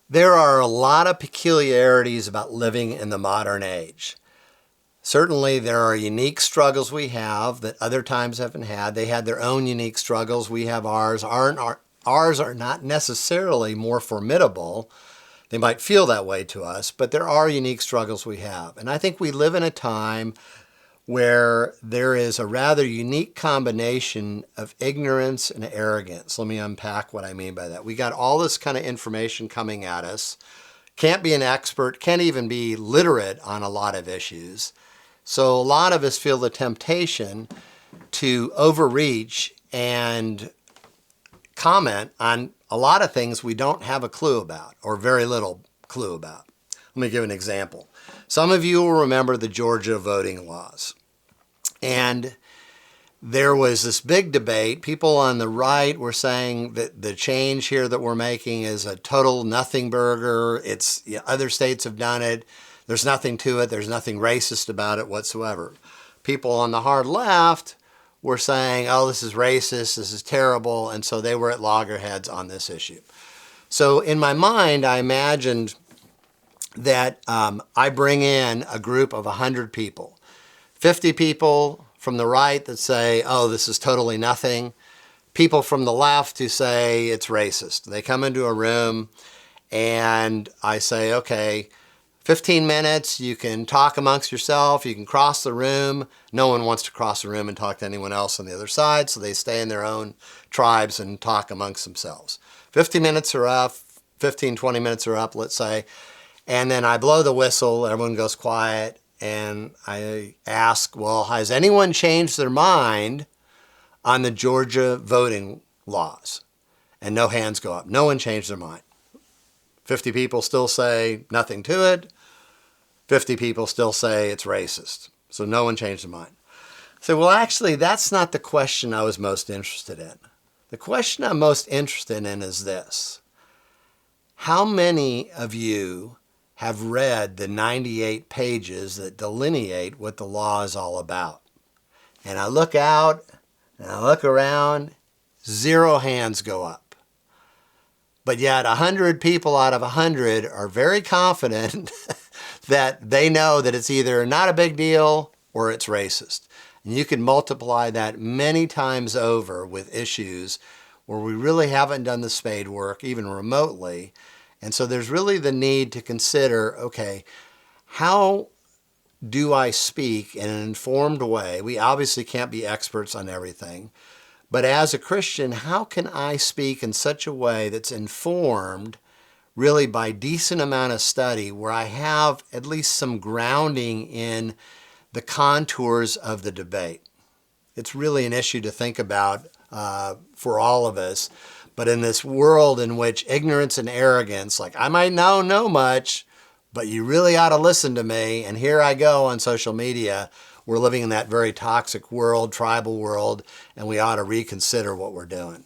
There are a lot of peculiarities about living in the modern age. Certainly, there are unique struggles we have that other times haven't had. They had their own unique struggles. We have ours. Ours are not necessarily more formidable. They might feel that way to us, but there are unique struggles we have. And I think we live in a time where there is a rather unique combination of ignorance and arrogance. Let me unpack what I mean by that. We got all this kind of information coming at us. Can't be an expert, can't even be literate on a lot of issues. So a lot of us feel the temptation to overreach and comment on a lot of things we don't have a clue about or very little clue about. Let me give an example. Some of you will remember the Georgia voting laws. And there was this big debate. People on the right were saying that the change here that we're making is a total nothing burger. Other states have done it. There's nothing to it. There's nothing racist about it whatsoever. People on the hard left were saying, oh, this is racist, this is terrible. And so they were at loggerheads on this issue. So in my mind, I imagined that I bring in a group of 100 people. 50 people from the right that say, oh, this is totally nothing. People from the left who say it's racist. They come into a room and I say, okay, 15 minutes, you can talk amongst yourself, you can cross the room. No one wants to cross the room and talk to anyone else on the other side, so they stay in their own tribes and talk amongst themselves. 15 minutes are up, 15, 20 minutes are up, let's say, and then I blow the whistle, everyone goes quiet, and I ask, well, has anyone changed their mind on the Georgia voting laws? And no hands go up. No one changed their mind. 50 people still say nothing to it. 50 people still say it's racist. So no one changed their mind. So, well, actually, that's not the question I was most interested in. The question I'm most interested in is this. How many of you have read the 98 pages that delineate what the law is all about? And I look out and I look around, 0 hands go up. But yet 100 people out of 100 are very confident that they know that it's either not a big deal or it's racist. And you can multiply that many times over with issues where we really haven't done the spade work, even remotely. And so there's really the need to consider, okay, how do I speak in an informed way? We obviously can't be experts on everything. But as a Christian, how can I speak in such a way that's informed really by decent amount of study where I have at least some grounding in the contours of the debate? It's really an issue to think about for all of us. But in this world in which ignorance and arrogance, like I might not know much, but you really ought to listen to me, and here I go on social media, we're living in that very toxic world, tribal world, and we ought to reconsider what we're doing.